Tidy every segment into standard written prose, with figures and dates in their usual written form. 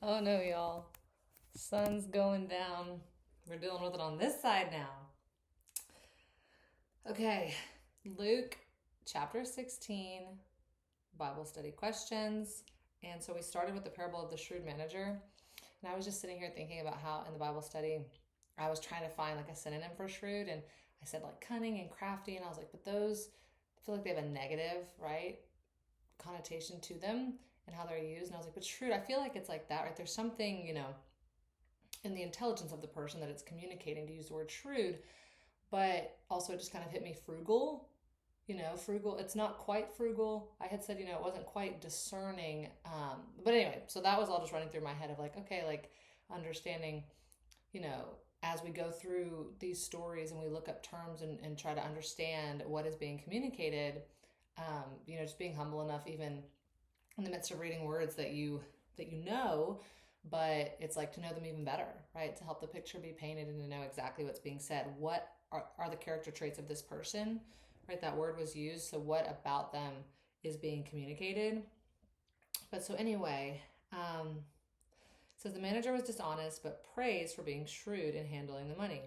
Oh no, y'all. Sun's going down. We're dealing with it on this side now. Okay, Luke chapter 16, Bible study questions. And so we started with the parable of the shrewd manager. And I was just sitting here thinking about how in the Bible study, I was trying to find like a synonym for shrewd. And I said like cunning and crafty. And I was like, but those, I feel like they have a negative, right? Connotation to them and how they're used. And I was like, but shrewd, I feel like it's like that, right? There's something, in the intelligence of the person that it's communicating, to use the word shrewd. But also it just kind of hit me frugal. Frugal, it's not quite frugal. I had said, it wasn't quite discerning. But anyway, so that was all just running through my head of like, okay, like understanding, you know, as we go through these stories and we look up terms and try to understand what is being communicated, just being humble enough, even in the midst of reading words that but it's like to know them even better, right? To help the picture be painted and to know exactly what's being said. What are the character traits of this person, right? That word was used. So what about them is being communicated? But so anyway, says the manager was dishonest, but praised for being shrewd in handling the money.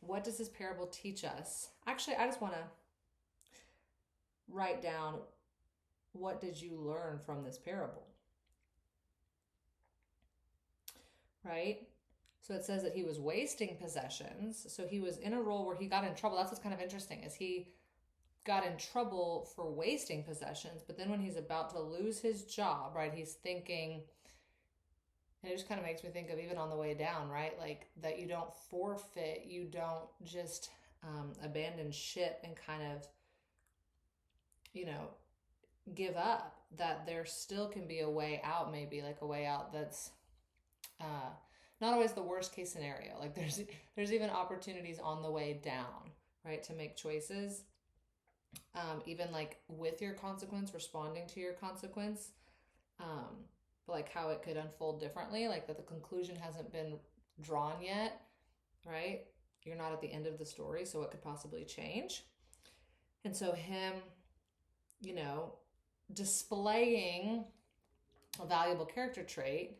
What does this parable teach us? Actually, I just want to write down, what did you learn from this parable? Right? So it says that he was wasting possessions. So he was in a role where he got in trouble. That's what's kind of interesting, is he got in trouble for wasting possessions. But then when he's about to lose his job, right, he's thinking, and it just kind of makes me think of even on the way down, right? Like that you don't forfeit, you don't just abandon ship and kind of, give up, that there still can be a way out, maybe like a way out that's not always the worst case scenario. Like there's even opportunities on the way down, right, to make choices, even like with your consequence, responding to your consequence, but like how it could unfold differently, like that the conclusion hasn't been drawn yet, right? You're not at the end of the story, so what could possibly change? And so him, displaying a valuable character trait.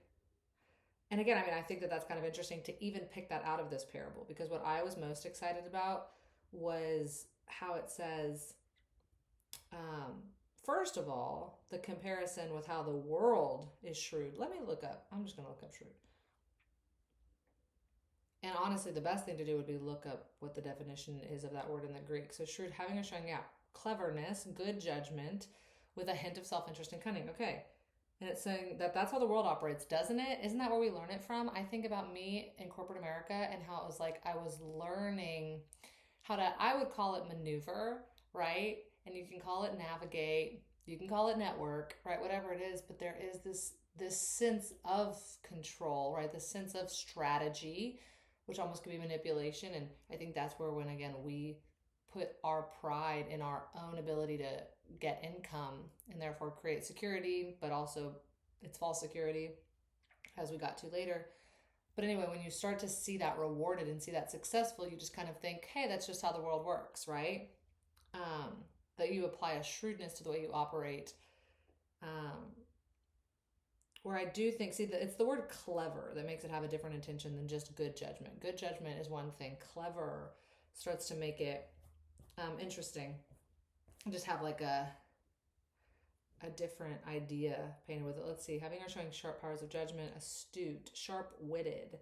And again, I think that that's kind of interesting to even pick that out of this parable, because what I was most excited about was how it says, first of all, the comparison with how the world is shrewd. I'm just going to look up shrewd. And honestly, the best thing to do would be look up what the definition is of that word in the Greek. So shrewd, having a strong, cleverness, good judgment, with a hint of self-interest and cunning. Okay. And it's saying that that's how the world operates, doesn't it? Isn't that where we learn it from? I think about me in corporate America and how it was like I was learning how to, I would call it maneuver, right? And you can call it navigate, you can call it network, right? Whatever it is, but there is this sense of control, right? This sense of strategy, which almost could be manipulation. And I think that's where, when again we put our pride in our own ability to get income and therefore create security, but also it's false security, as we got to later. But anyway, when you start to see that rewarded and see that successful, you just kind of think, hey, that's just how the world works, right? That you apply a shrewdness to the way you operate. Where I do think, see, it's the word clever that makes it have a different intention than just good judgment. Good judgment is one thing. Clever starts to make it interesting. Just have like a different idea painted with it. Let's see. Having or showing sharp powers of judgment, astute, sharp-witted,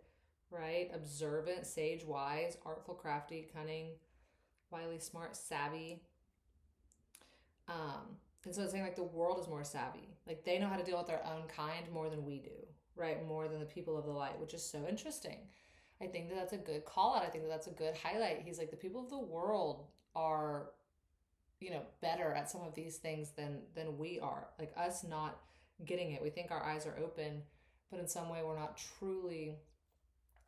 right? Observant, sage, wise, artful, crafty, cunning, wily, smart, savvy. And so it's saying like the world is more savvy. Like they know how to deal with their own kind more than we do, right? More than the people of the light, which is so interesting. I think that that's a good call out. I think that that's a good highlight. He's like, the people of the world are, better at some of these things than we are. Like us not getting it. We think our eyes are open, but in some way we're not truly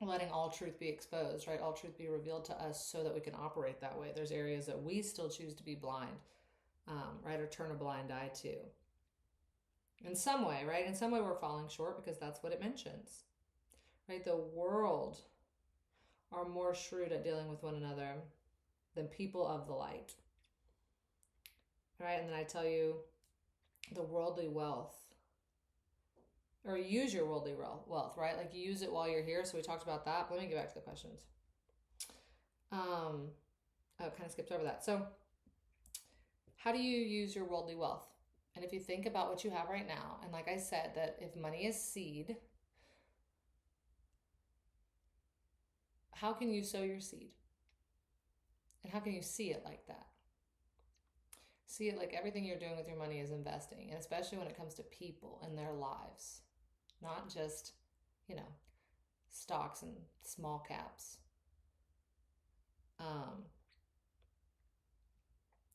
letting all truth be exposed, right? All truth be revealed to us so that we can operate that way. There's areas that we still choose to be blind, right? Or turn a blind eye to. In some way, right? In some way we're falling short because that's what it mentions, right? The world are more shrewd at dealing with one another than people of the light. Right? And then I tell you, the worldly wealth or use your worldly wealth, right? Like you use it while you're here. So we talked about that. Let me get back to the questions. I kind of skipped over that. So how do you use your worldly wealth? And if you think about what you have right now, and like I said, that if money is seed, how can you sow your seed? And how can you see it like that? See it like everything you're doing with your money is investing, and especially when it comes to people and their lives, not just, stocks and small caps.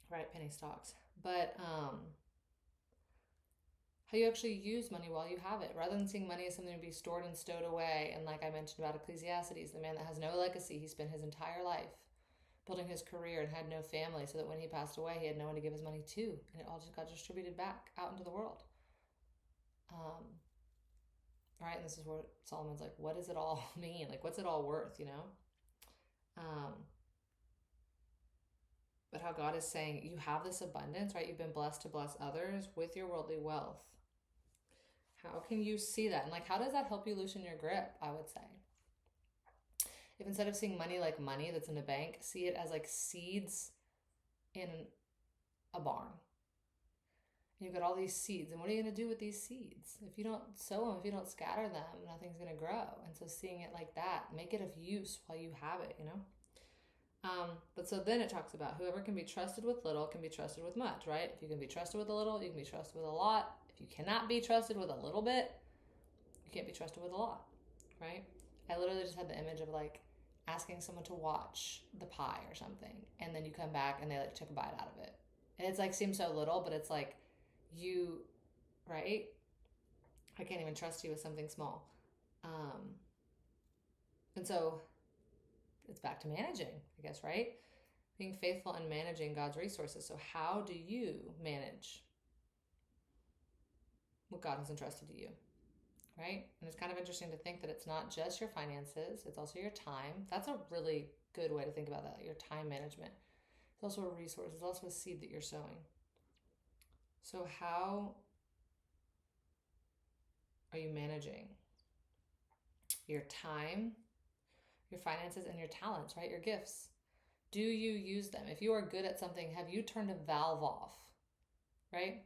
Right, penny stocks. But how you actually use money while you have it, rather than seeing money as something to be stored and stowed away. And like I mentioned about Ecclesiastes, the man that has no legacy, he spent his entire life building his career and had no family, so that when he passed away, he had no one to give his money to, and it all just got distributed back out into the world. Right, and this is where Solomon's like, what does it all mean? Like, what's it all worth, But how God is saying, you have this abundance, right? You've been blessed to bless others with your worldly wealth. How can you see that? And like, how does that help you loosen your grip, I would say? If instead of seeing money like money that's in a bank, see it as like seeds in a barn. You've got all these seeds, and what are you going to do with these seeds? If you don't sow them, if you don't scatter them, nothing's going to grow. And so seeing it like that, make it of use while you have it, But so then it talks about whoever can be trusted with little can be trusted with much, right? If you can be trusted with a little, you can be trusted with a lot. If you cannot be trusted with a little bit, you can't be trusted with a lot, right? I literally just had the image of like asking someone to watch the pie or something, and then you come back and they like took a bite out of it. And it's like seems so little, but it's like you, right? I can't even trust you with something small. And so it's back to managing, I guess, right? Being faithful and managing God's resources. So how do you manage what God has entrusted to you, right? And it's kind of interesting to think that it's not just your finances, it's also your time. That's a really good way to think about that, your time management. It's also a resource. It's also a seed that you're sowing. So how are you managing your time, your finances, and your talents, right? Your gifts. Do you use them? If you are good at something, have you turned a valve off, right?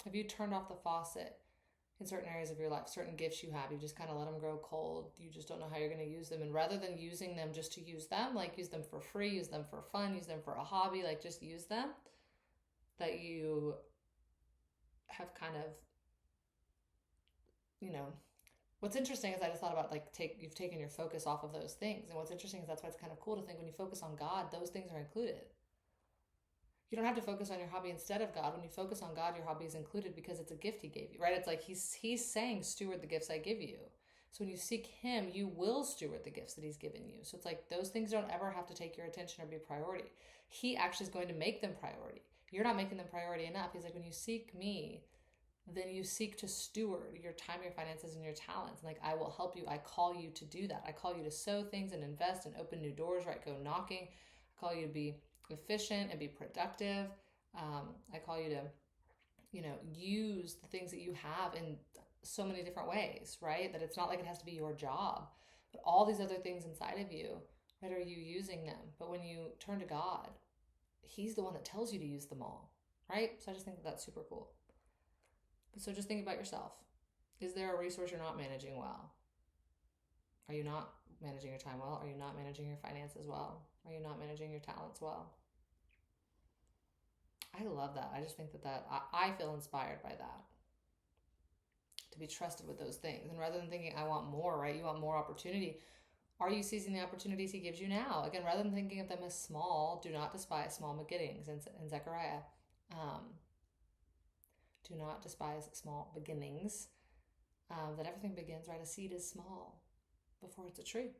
Have you turned off the faucet in certain areas of your life? Certain gifts you have, you just kind of let them grow cold. You just don't know how you're going to use them. And rather than using them just to use them, like use them for free, use them for fun, use them for a hobby, like just use them, that you have kind of, what's interesting is I just thought about like you've taken your focus off of those things. And what's interesting is that's why it's kind of cool to think when you focus on God, those things are included. You don't have to focus on your hobby instead of God. When you focus on God, your hobby is included because it's a gift he gave you, right? It's like he's saying, steward the gifts I give you. So when you seek him, you will steward the gifts that he's given you. So it's like those things don't ever have to take your attention or be priority. He actually is going to make them priority. You're not making them priority enough. He's like, when you seek me, then you seek to steward your time, your finances, and your talents. And like, I will help you. I call you to do that. I call you to sow things and invest and open new doors, right? Go knocking. I call you to be efficient and be productive. I call you to, use the things that you have in so many different ways, right? That it's not like it has to be your job, but all these other things inside of you, right? Are you using them? But when you turn to God, he's the one that tells you to use them all, right? So I just think that that's super cool. So just think about yourself. Is there a resource you're not managing well? Are you not managing your time well? Are you not managing your finances well? Are you not managing your talents well? I love that. I just think that I feel inspired by that. To be trusted with those things. And rather than thinking, I want more, right? You want more opportunity. Are you seizing the opportunities he gives you now? Again, rather than thinking of them as small, do not despise small beginnings in Zechariah. Do not despise small beginnings. That everything begins, right? A seed is small before it's a tree.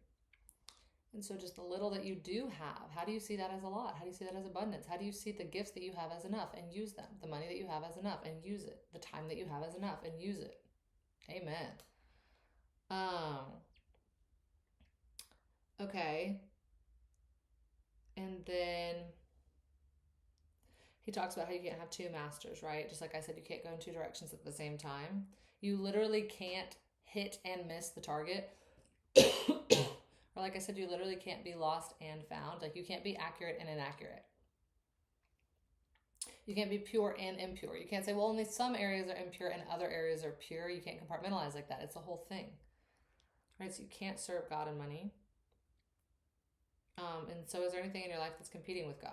And so just the little that you do have, how do you see that as a lot? How do you see that as abundance? How do you see the gifts that you have as enough and use them? The money that you have as enough and use it. The time that you have as enough and use it. Amen. Okay. And then He talks about how you can't have two masters, right? Just like I said, you can't go in two directions at the same time. You literally can't hit and miss the target. Or like I said, you literally can't be lost and found. Like you can't be accurate and inaccurate. You can't be pure and impure. You can't say, well, only some areas are impure and other areas are pure. You can't compartmentalize like that. It's the whole thing. Right? So you can't serve God and money. And so is there anything in your life that's competing with God?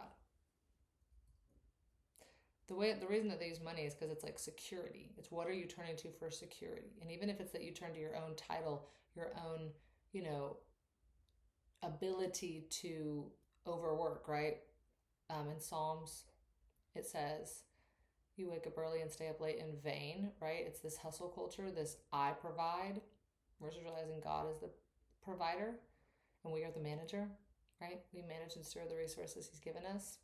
The reason that they use money is because it's like security. It's what are you turning to for security? And even if it's that you turn to your own title, your own, ability to overwork, right? In Psalms, it says, you wake up early and stay up late in vain, right? It's this hustle culture, this I provide, versus realizing God is the provider and we are the manager, right? We manage and steward the resources He's given us.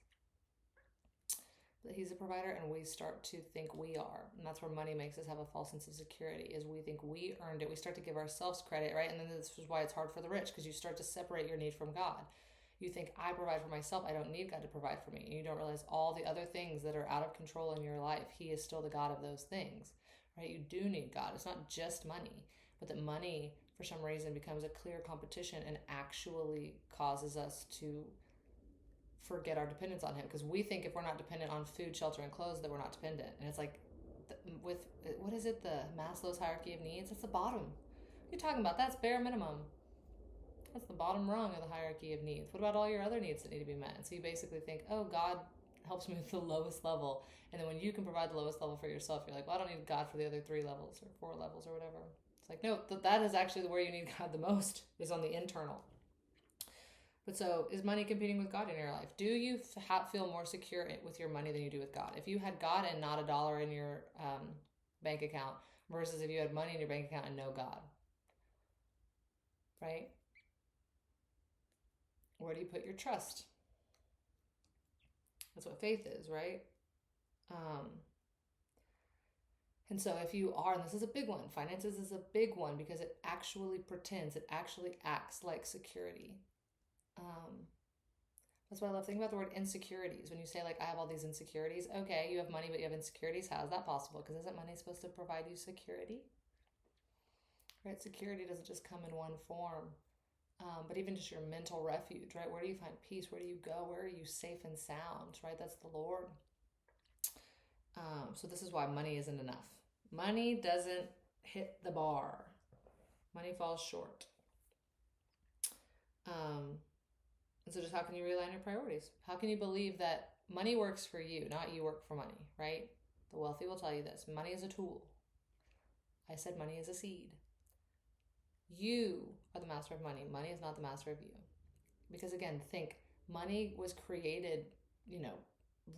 That He's a provider, and we start to think we are. And that's where money makes us have a false sense of security, is we think we earned it. We start to give ourselves credit, right? And then this is why it's hard for the rich, because you start to separate your need from God. You think, I provide for myself, I don't need God to provide for me. And you don't realize all the other things that are out of control in your life. He is still the God of those things, right? You do need God. It's not just money, but that money, for some reason, becomes a clear competition and actually causes us to forget our dependence on Him, because we think if we're not dependent on food, shelter, and clothes that we're not dependent. And it's like, with, what is it, the Maslow's hierarchy of needs? That's the bottom. What are you talking about? That's bare minimum. That's the bottom rung of the hierarchy of needs. What about all your other needs that need to be met? And so you basically think, oh, God helps me with the lowest level. And then when you can provide the lowest level for yourself, you're like, well, I don't need God for the other 3 levels or 4 levels or whatever. It's like, no, that is actually where you need God the most, is on the internal. But so, is money competing with God in your life? Do you feel more secure with your money than you do with God? If you had God and not a dollar in your bank account, versus if you had money in your bank account and no God, right? Where do you put your trust? That's what faith is, right? And so if you are, and this is a big one, finances is a big one, because it actually pretends, it actually acts like security. That's why I love thinking about the word insecurities. When you say, like, I have all these insecurities, okay, you have money, but you have insecurities. How is that possible? Because isn't money supposed to provide you security? Right? Security doesn't just come in one form. But even just your mental refuge, right? Where do you find peace? Where do you go? Where are you safe and sound, right? That's the Lord. So this is why money isn't enough. Money doesn't hit the bar. Money falls short. And so just how can you realign your priorities? How can you believe that money works for you, not you work for money, right? The wealthy will tell you this. Money is a tool. I said money is a seed. You are the master of money. Money is not the master of you. Because again, think, money was created,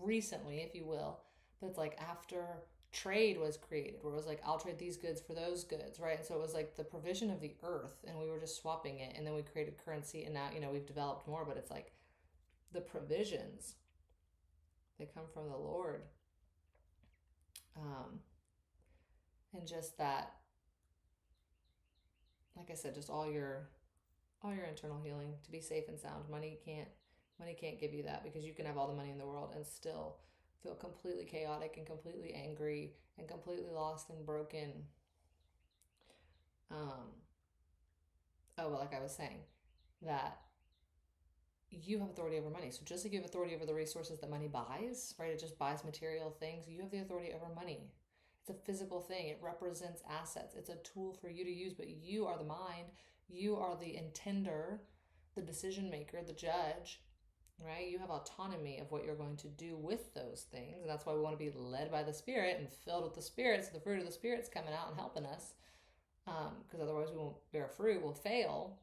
recently, if you will. But it's like after trade was created, where it was like, I'll trade these goods for those goods, right? And so it was like the provision of the earth, and we were just swapping it, and then we created currency, and now we've developed more, but it's like the provisions, they come from the Lord. And just that, like I said, just all your internal healing, to be safe and sound. Money can't give you that, because you can have all the money in the world and still feel completely chaotic and completely angry and completely lost and broken. Like I was saying, that you have authority over money. So just like you have authority over the resources that money buys, right? It just buys material things. You have the authority over money. It's a physical thing. It represents assets. It's a tool for you to use, but you are the mind. You are the intender, the decision maker, the judge, right? You have autonomy of what you're going to do with those things. And that's why we want to be led by the Spirit and filled with the Spirit, so the fruit of the Spirit's coming out and helping us. Because otherwise we won't bear fruit, we'll fail.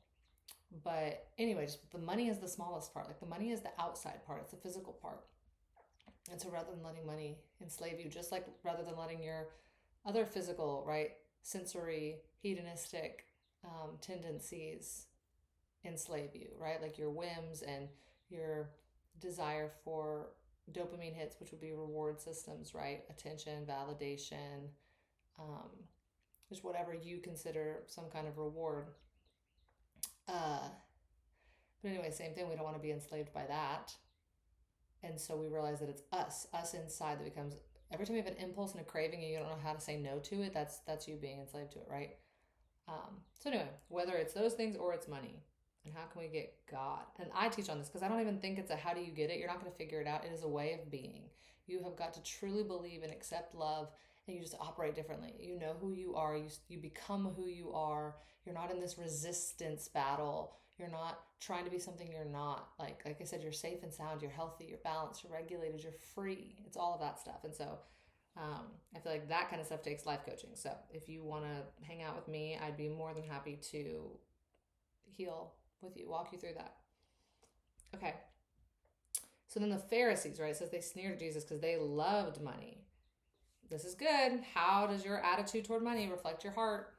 But anyway, just the money is the smallest part. Like the money is the outside part. It's the physical part. And so rather than letting money enslave you, just like rather than letting your other physical, right, sensory, hedonistic tendencies enslave you, right? Like your whims and your desire for dopamine hits, which would be reward systems, right? Attention, validation, just whatever you consider some kind of reward. But anyway, same thing. We don't want to be enslaved by that. And so we realize that it's us inside that becomes, every time you have an impulse and a craving and you don't know how to say no to it, that's you being enslaved to it, right? So anyway, whether it's those things or it's money, and how can we get God? And I teach on this because I don't even think it's a how do you get it. You're not going to figure it out. It is a way of being. You have got to truly believe and accept love, and you just operate differently. You know who you are. You become who you are. You're not in this resistance battle. You're not trying to be something you're not. Like I said, you're safe and sound. You're healthy. You're balanced. You're regulated. You're free. It's all of that stuff. And so I feel like that kind of stuff takes life coaching. So if you want to hang out with me, I'd be more than happy to heal with you, walk you through that. Okay. So then the Pharisees, right? It says they sneered at Jesus because they loved money. This is good. How does your attitude toward money reflect your heart?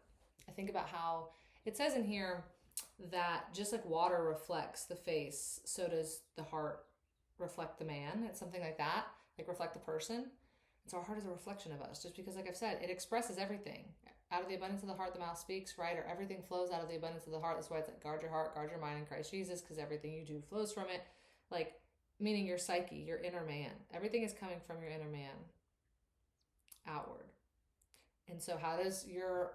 I think about how it says in here that just like water reflects the face, so does the heart reflect the man. It's something like that, like reflect the person. And so our heart is a reflection of us, just because, like I've said, it expresses everything. Out of the abundance of the heart, the mouth speaks, right? Or everything flows out of the abundance of the heart. That's why it's like guard your heart, guard your mind in Christ Jesus, because everything you do flows from it. Like, meaning your psyche, your inner man. Everything is coming from your inner man outward. And so how does your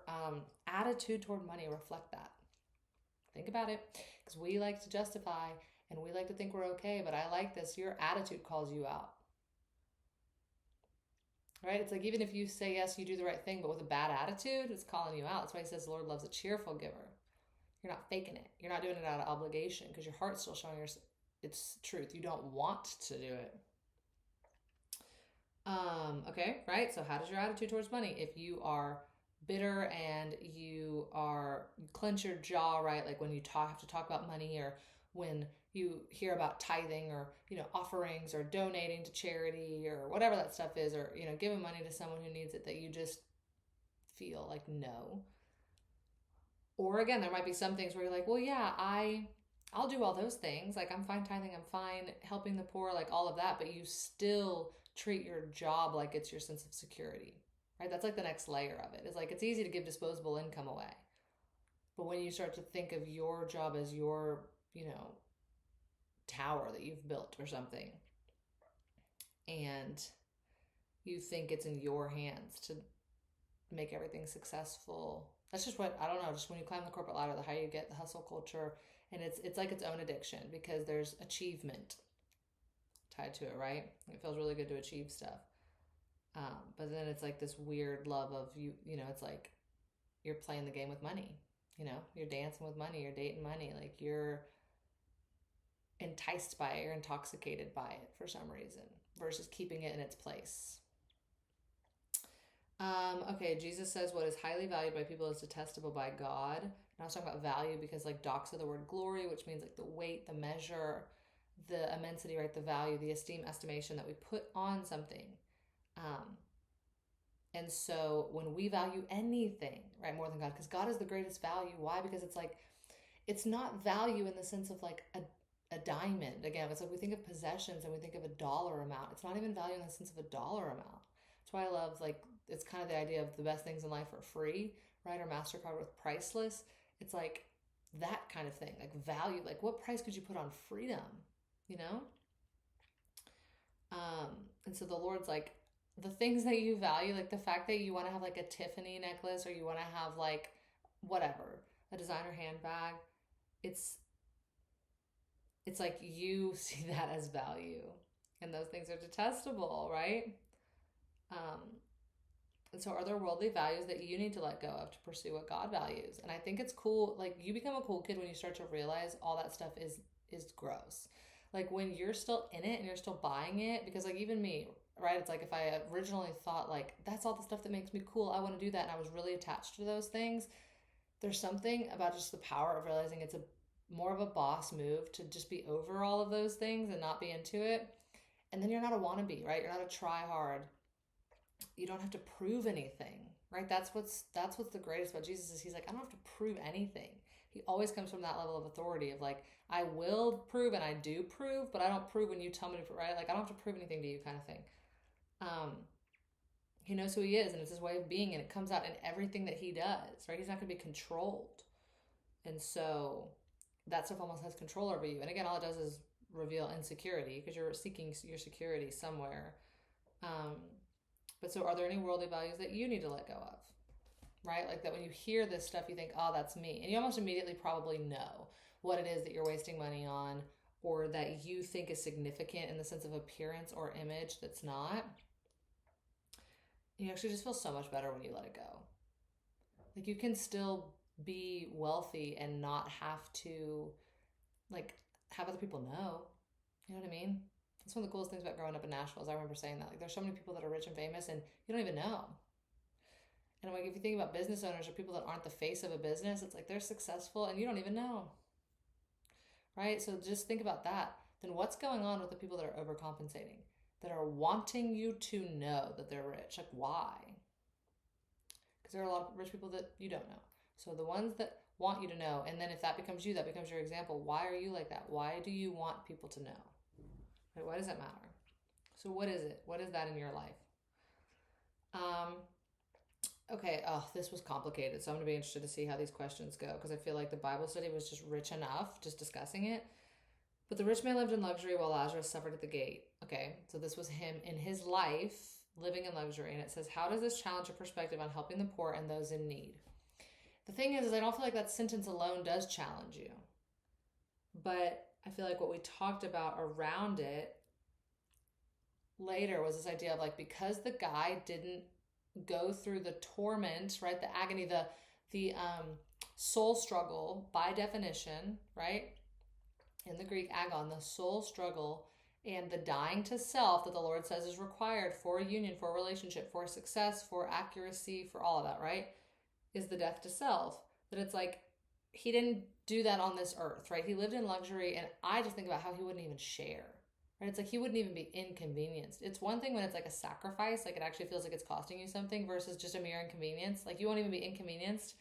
attitude toward money reflect that? Think about it, because we like to justify and we like to think we're okay, but I like this. Your attitude calls you out. Right? It's like even if you say yes, you do the right thing, but with a bad attitude, it's calling you out. That's why he says the Lord loves a cheerful giver. You're not faking it. You're not doing it out of obligation because your heart's still showing its truth. You don't want to do it. Okay, right? So how does your attitude towards money? If you are bitter and you clench your jaw, right? Like when you have to talk about money, or when you hear about tithing, or, offerings, or donating to charity, or whatever that stuff is, or, giving money to someone who needs it, that you just feel like no. Or again, there might be some things where you're like, well, yeah, I'll do all those things. Like I'm fine tithing, I'm fine helping the poor, like all of that, but you still treat your job like it's your sense of security, right? That's like the next layer of it. It's like, it's easy to give disposable income away. But when you start to think of your job as your, tower that you've built or something, and you think it's in your hands to make everything successful. That's just what, I don't know, just when you climb the corporate ladder, the higher you get, the hustle culture, and it's like its own addiction because there's achievement tied to it, right? It feels really good to achieve stuff. But then it's like this weird love of it's like you're playing the game with money, you're dancing with money, you're dating money, like you're enticed by it, you're intoxicated by it for some reason, versus keeping it in its place. Okay, Jesus says what is highly valued by people is detestable by God. And I was talking about value because like doxa, the word glory, which means like the weight, the measure, the immensity, right? The value, the esteem, estimation that we put on something. And so when we value anything, right, more than God, because God is the greatest value. Why? Because it's like, it's not value in the sense of like a diamond. Again, it's like we think of possessions and we think of a dollar amount. It's not even value in the sense of a dollar amount. That's why I love, like, it's kind of the idea of the best things in life are free, right? Or MasterCard with priceless. It's like that kind of thing, like value, like what price could you put on freedom, And so the Lord's like, the things that you value, like the fact that you want to have like a Tiffany necklace, or you want to have like whatever, a designer handbag, it's like you see that as value, and those things are detestable, right? And so are there worldly values that you need to let go of to pursue what God values? And I think it's cool, like you become a cool kid when you start to realize all that stuff is gross. Like when you're still in it and you're still buying it, because like even me, right? It's like if I originally thought like, that's all the stuff that makes me cool, I want to do that, and I was really attached to those things, there's something about just the power of realizing it's more of a boss move to just be over all of those things and not be into it. And then you're not a wannabe, right? You're not a try hard. You don't have to prove anything, right? That's what's the greatest about Jesus is he's like, I don't have to prove anything. He always comes from that level of authority of like, I will prove and I do prove, but I don't prove when you tell me to, right? Like I don't have to prove anything to you kind of thing. He knows who he is, and it's his way of being, and it comes out in everything that he does, right? He's not going to be controlled. And so that stuff almost has control over you. And again, all it does is reveal insecurity because you're seeking your security somewhere. But so are there any worldly values that you need to let go of? Right? Like that when you hear this stuff, you think, oh, that's me. And you almost immediately probably know what it is that you're wasting money on or that you think is significant in the sense of appearance or image that's not. You actually just feel so much better when you let it go. Like you can still be wealthy and not have to like have other people know. You know what I mean? That's one of the coolest things about growing up in Nashville is I remember saying that. Like there's so many people that are rich and famous and you don't even know. And like if you think about business owners or people that aren't the face of a business, it's like they're successful and you don't even know. Right? So just think about that. Then what's going on with the people that are overcompensating? That are wanting you to know that they're rich. Like why? Because there are a lot of rich people that you don't know. So the ones that want you to know, and then if that becomes you, that becomes your example. Why are you like that? Why do you want people to know? Right? Why does that matter? So what is it? What is that in your life? Okay, this was complicated, so I'm going to be interested to see how these questions go because I feel like the Bible study was just rich enough, just discussing it. But the rich man lived in luxury while Lazarus suffered at the gate. Okay, so this was him in his life living in luxury, and it says, how does this challenge your perspective on helping the poor and those in need? The thing is I don't feel like that sentence alone does challenge you. But I feel like what we talked about around it later was this idea of like, because the guy didn't go through the torment, right? The agony, the soul struggle by definition, right? In the Greek, agon, the soul struggle and the dying to self that the Lord says is required for a union, for a relationship, for success, for accuracy, for all of that, right? Is the death to self. That it's like, he didn't do that on this earth, right? He lived in luxury, and I just think about how he wouldn't even share. Right? It's like he wouldn't even be inconvenienced. It's one thing when it's like a sacrifice, like it actually feels like it's costing you something versus just a mere inconvenience. Like you won't even be inconvenienced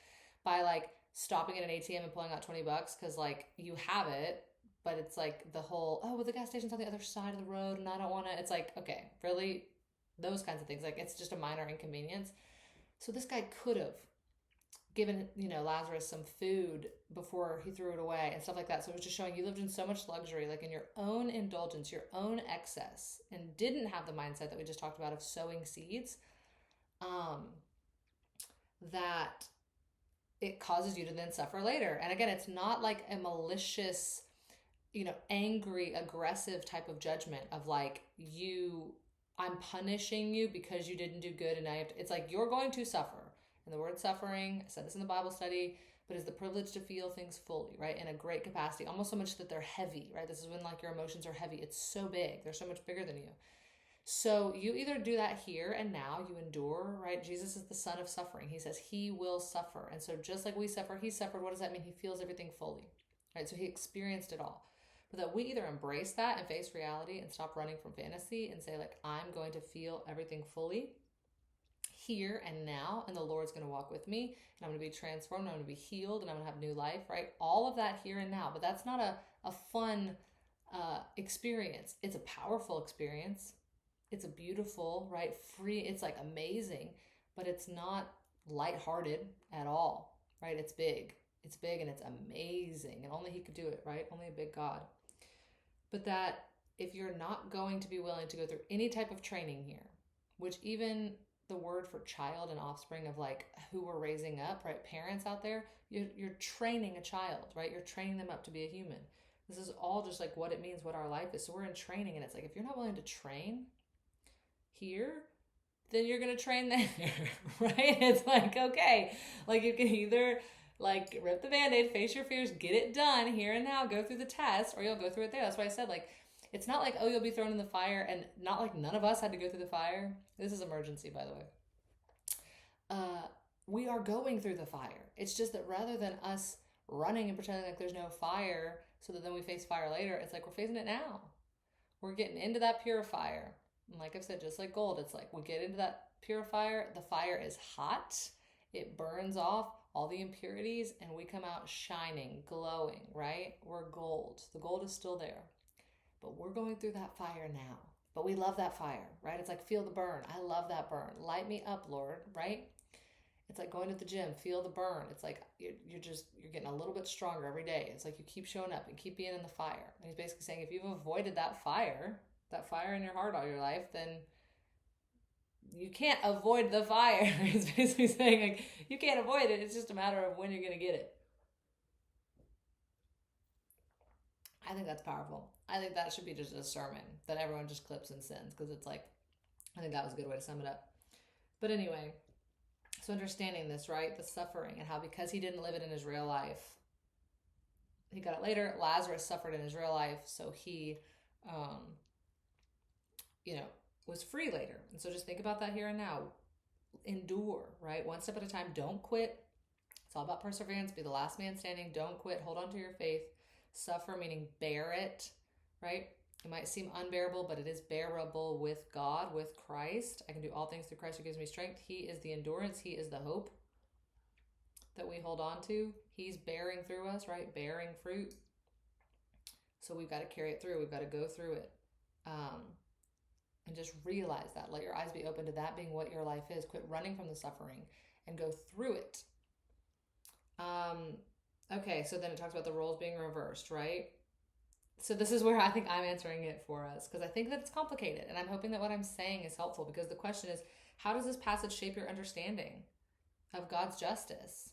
by like stopping at an ATM and pulling out $20 because like you have it, but it's like the whole, oh, well, the gas station's on the other side of the road and I don't want to. It's like, okay, really? Those kinds of things. Like it's just a minor inconvenience. So this guy could have given, Lazarus some food before he threw it away and stuff like that. So it was just showing you lived in so much luxury, like in your own indulgence, your own excess, and didn't have the mindset that we just talked about of sowing seeds, that it causes you to then suffer later. And again, it's not like a malicious, angry, aggressive type of judgment of like I'm punishing you because you didn't do good and now it's like you're going to suffer. And the word suffering, I said this in the Bible study, but is the privilege to feel things fully, right? In a great capacity, almost so much that they're heavy, right? This is when like your emotions are heavy. It's so big. They're so much bigger than you. So you either do that here and now, you endure, right? Jesus is the son of suffering. He says he will suffer. And so just like we suffer, he suffered. What does that mean? He feels everything fully, right? So he experienced it all. But that we either embrace that and face reality and stop running from fantasy and say like, I'm going to feel everything fully here and now, and the Lord's going to walk with me, and I'm going to be transformed, I'm going to be healed, and I'm going to have new life, right? All of that here and now. But that's not a fun experience. It's a powerful experience. It's a beautiful, right? Free. It's like amazing, but it's not lighthearted at all, right? It's big. It's big and it's amazing, and only he could do it, right? Only a big God. But that if you're not going to be willing to go through any type of training here, which even the word for child and offspring of like who we're raising up, right? Parents out there, you're training a child, right? You're training them up to be a human. This is all just like what it means, what our life is. So we're in training, and it's like, if you're not willing to train here, then you're going to train there, right? It's like, okay, like you can either like rip the Band-Aid, face your fears, get it done here and now, go through the test, or you'll go through it there. That's why I said like, it's not like, oh, you'll be thrown in the fire, and not like none of us had to go through the fire. This is emergency, by the way. We are going through the fire. It's just that rather than us running and pretending like there's no fire so that then we face fire later, it's like we're facing it now. We're getting into that purifier. And like I've said, just like gold, it's like we get into that purifier, the fire is hot, it burns off all the impurities, and we come out shining, glowing, right? We're gold. The gold is still there. But we're going through that fire now. But we love that fire, right? It's like, feel the burn. I love that burn. Light me up, Lord, right? It's like going to the gym, feel the burn. It's like you're getting a little bit stronger every day. It's like you keep showing up and keep being in the fire. And he's basically saying if you've avoided that fire in your heart all your life, then you can't avoid the fire. He's basically saying like you can't avoid it. It's just a matter of when you're going to get it. I think that's powerful. I think that should be just a sermon that everyone just clips and sends, because it's like, I think that was a good way to sum it up. But anyway, so understanding this, right? The suffering, and how because he didn't live it in his real life, he got it later. Lazarus suffered in his real life, so he, was free later. And so just think about that here and now. Endure, right? One step at a time. Don't quit. It's all about perseverance. Be the last man standing. Don't quit. Hold on to your faith. Suffer, meaning bear it, right? It might seem unbearable, but it is bearable with God, with Christ. I can do all things through Christ who gives me strength. He is the endurance. He is the hope that we hold on to. He's bearing through us, right? Bearing fruit. So we've got to carry it through. We've got to go through it. And just realize that. Let your eyes be open to that being what your life is. Quit running from the suffering and go through it. Okay, so then it talks about the roles being reversed, right? So this is where I think I'm answering it for us, because I think that it's complicated, and I'm hoping that what I'm saying is helpful, because the question is, how does this passage shape your understanding of God's justice,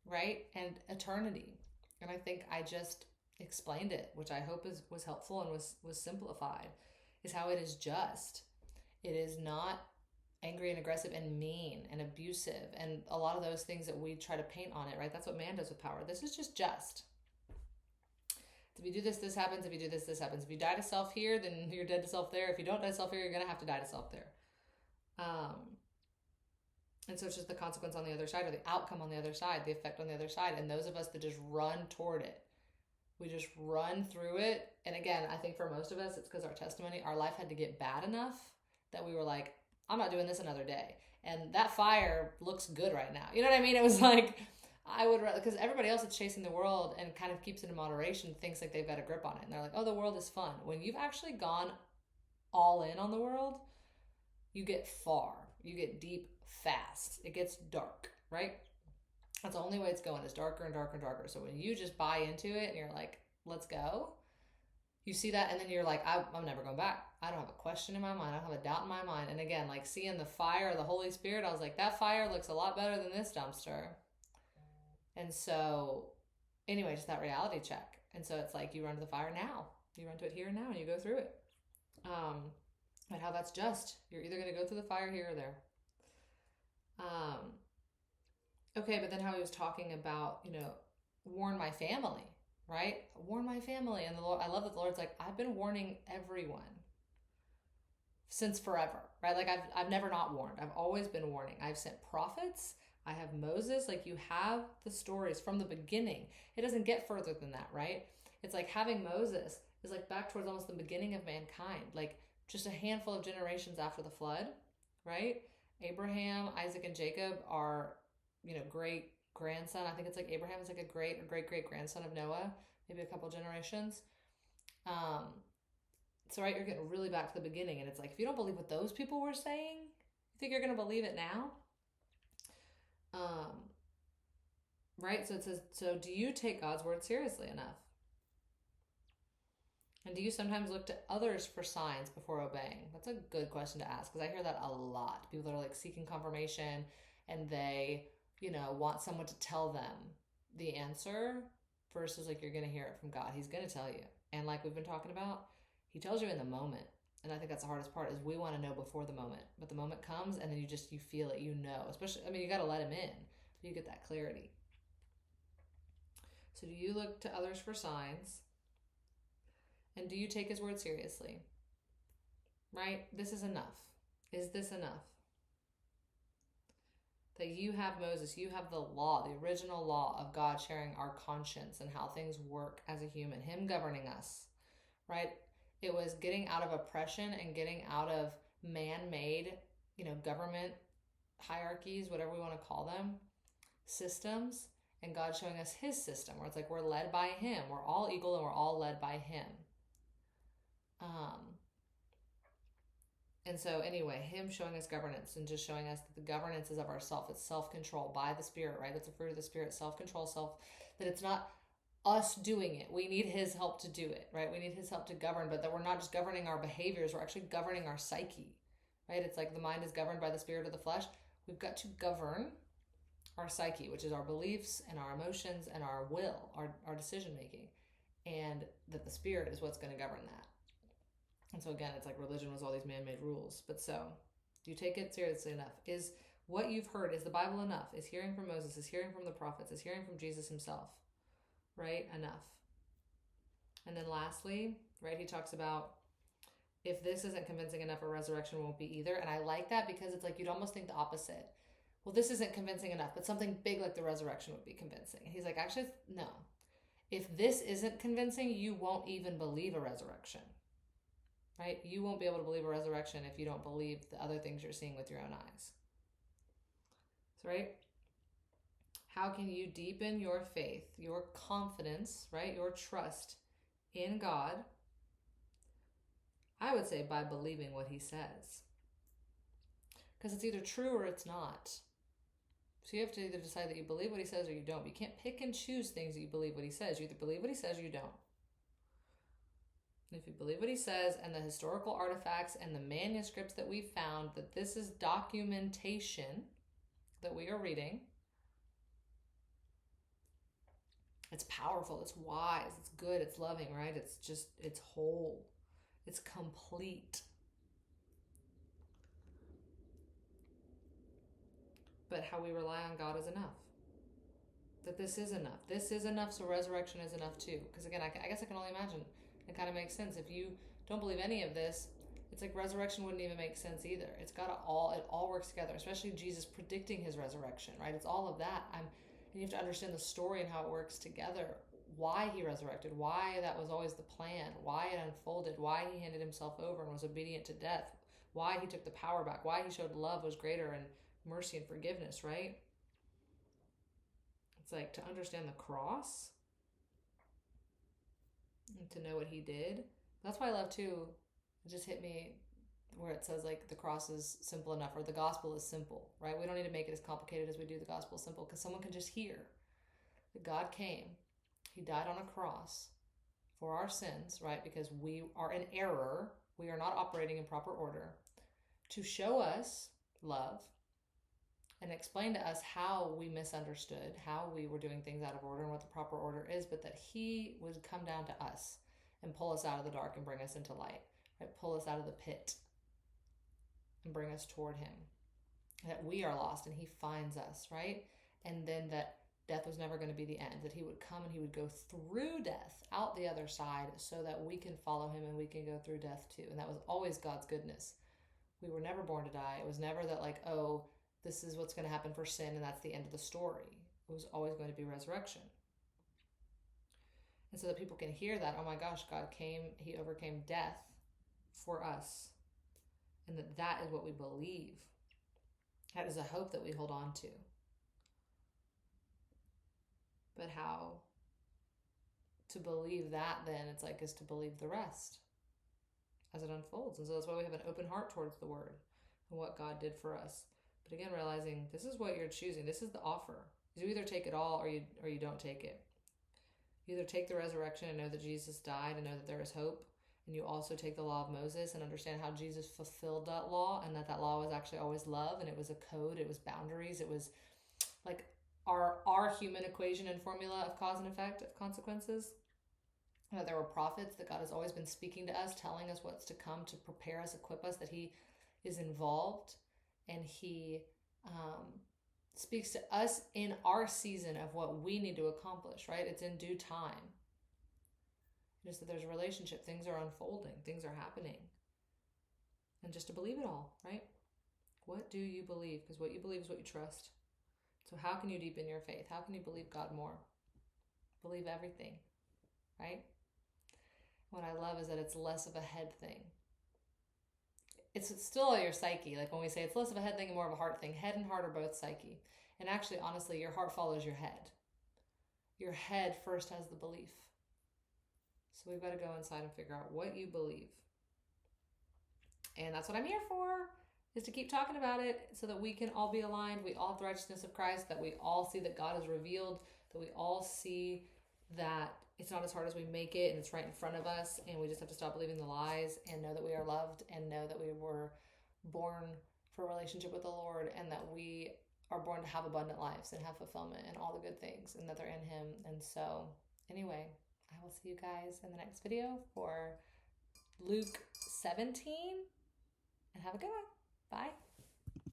right? And eternity. And I think I just explained it, which I hope was helpful and was simplified, is how it is just. It is not angry and aggressive and mean and abusive and a lot of those things that we try to paint on it, right? That's what man does with power. This is just. If you do this, this happens. If you do this, this happens. If you die to self here, then you're dead to self there. If you don't die to self here, you're going to have to die to self there. And so it's just the consequence on the other side, or the outcome on the other side, the effect on the other side. And those of us that just run toward it, we just run through it. And again, I think for most of us, it's because our testimony, our life had to get bad enough that we were like, I'm not doing this another day. And that fire looks good right now. You know what I mean? It was like, I would rather, because everybody else that's chasing the world and kind of keeps it in moderation thinks like they've got a grip on it. And they're like, oh, the world is fun. When you've actually gone all in on the world, you get far. You get deep fast. It gets dark, right? That's the only way it's going, is darker and darker and darker. So when you just buy into it and you're like, let's go, you see that, and then you're like, I'm never going back. I don't have a question in my mind. I don't have a doubt in my mind. And again, like seeing the fire of the Holy Spirit, I was like, that fire looks a lot better than this dumpster. And so anyway, just that reality check. And so it's like, you run to the fire now. You run to it here and now, and you go through it. And how that's just. You're either going to go through the fire here or there. Okay, but then how he was talking about, warn my family. Right? Warn my family. And the Lord, I love that the Lord's like, I've been warning everyone since forever, right? Like I've never not warned. I've always been warning. I've sent prophets. I have Moses. Like, you have the stories from the beginning. It doesn't get further than that, right? It's like having Moses is like back towards almost the beginning of mankind, like just a handful of generations after the flood, right? Abraham, Isaac, and Jacob are, great grandson. I think it's like Abraham is like a great or great grandson of Noah, maybe a couple generations. So right, you're getting really back to the beginning, and it's like, if you don't believe what those people were saying, you think you're going to believe it now? Right? So it says, so do you take God's word seriously enough? And do you sometimes look to others for signs before obeying? That's a good question to ask, because I hear that a lot. People that are like seeking confirmation, and they want someone to tell them the answer, versus like, you're going to hear it from God. He's going to tell you. And like we've been talking about, he tells you in the moment. And I think that's the hardest part, is we want to know before the moment. But the moment comes, and then you feel it, especially, you got to let him in. So you get that clarity. So do you look to others for signs? And do you take his word seriously? Right? This is enough. Is this enough? That you have Moses, you have the law, the original law of God sharing our conscience and how things work as a human, him governing us, right? It was getting out of oppression and getting out of man-made, government hierarchies, whatever we want to call them, systems, and God showing us his system, where it's like, we're led by him. We're all equal, and we're all led by him. And so anyway, him showing us governance and just showing us that the governance is of ourself. It's self-control by the Spirit, right? It's a fruit of the Spirit, self-control, that it's not us doing it. We need his help to do it, right? We need his help to govern, but that we're not just governing our behaviors, we're actually governing our psyche, right? It's like the mind is governed by the spirit of the flesh. We've got to govern our psyche, which is our beliefs and our emotions and our will, our decision making, and that the Spirit is what's going to govern that. And so again, it's like religion was all these man-made rules. But so, do you take it seriously enough? Is what you've heard, is the Bible enough? Is hearing from Moses, is hearing from the prophets, is hearing from Jesus himself, right? Enough. And then lastly, right, he talks about if this isn't convincing enough, a resurrection won't be either. And I like that because it's like you'd almost think the opposite. Well, this isn't convincing enough, but something big like the resurrection would be convincing. And he's like, actually, no. If this isn't convincing, you won't even believe a resurrection, right? You won't be able to believe a resurrection if you don't believe the other things you're seeing with your own eyes. So, right? How can you deepen your faith, your confidence, right? Your trust in God? I would say by believing what he says. Because it's either true or it's not. So you have to either decide that you believe what he says or you don't. You can't pick and choose things that you believe what he says. You either believe what he says or you don't. And if you believe what he says and the historical artifacts and the manuscripts that we found, that this is documentation that we are reading, it's powerful, it's wise, it's good, it's loving, right? It's just, it's whole, it's complete. But how we rely on God is enough. That this is enough. This is enough, so resurrection is enough too. Because again, I guess I can only imagine. It kind of makes sense. If you don't believe any of this, it's like resurrection wouldn't even make sense either. It all works together, especially Jesus predicting his resurrection, right? It's all of that. And you have to understand the story and how it works together. Why he resurrected, why that was always the plan, why it unfolded, why he handed himself over and was obedient to death, why he took the power back, why he showed love was greater and mercy and forgiveness, right? It's like to understand the cross and to know what he did. That's why I love too, it just hit me where it says like the cross is simple enough, or the gospel is simple, right? We don't need to make it as complicated as we do the gospel simple, because someone can just hear that God came, he died on a cross for our sins, right? Because we are in error, we are not operating in proper order, to show us love and explain to us how we misunderstood, how we were doing things out of order and what the proper order is, but that he would come down to us and pull us out of the dark and bring us into light, right? Pull us out of the pit and bring us toward him. That we are lost and he finds us, right? And then that death was never going to be the end, that he would come and he would go through death out the other side so that we can follow him and we can go through death too. And that was always God's goodness. We were never born to die. It was never that like, oh, this is what's going to happen for sin and that's the end of the story. It was always going to be resurrection. And so that people can hear that, oh my gosh, God came, he overcame death for us. And that is what we believe. That is a hope that we hold on to. But how to believe that then, it's like, is to believe the rest as it unfolds. And so that's why we have an open heart towards the word and what God did for us. But again, realizing this is what you're choosing. This is the offer. You either take it all or you don't take it. You either take the resurrection and know that Jesus died and know that there is hope. And you also take the law of Moses and understand how Jesus fulfilled that law, and that law was actually always love, and it was a code, it was boundaries, it was like our human equation and formula of cause and effect, of consequences. And that there were prophets, that God has always been speaking to us, telling us what's to come, to prepare us, equip us, that he is involved, and he speaks to us in our season of what we need to accomplish, right? It's in due time. Just that there's a relationship, things are unfolding, things are happening. And just to believe it all, right? What do you believe? Because what you believe is what you trust. So how can you deepen your faith? How can you believe God more? Believe everything, right? What I love is that it's less of a head thing. It's still your psyche. Like when we say it's less of a head thing and more of a heart thing, head and heart are both psyche. And actually, honestly, your heart follows your head. Your head first has the belief. So we've got to go inside and figure out what you believe. And that's what I'm here for, is to keep talking about it so that we can all be aligned. We all have the righteousness of Christ, that we all see that God is revealed, that we all see that it's not as hard as we make it and it's right in front of us, and we just have to stop believing the lies and know that we are loved and know that we were born for a relationship with the Lord, and that we are born to have abundant lives and have fulfillment and all the good things, and that they're in Him. And so anyway, I will see you guys in the next video for Luke 17, and have a good one. Bye.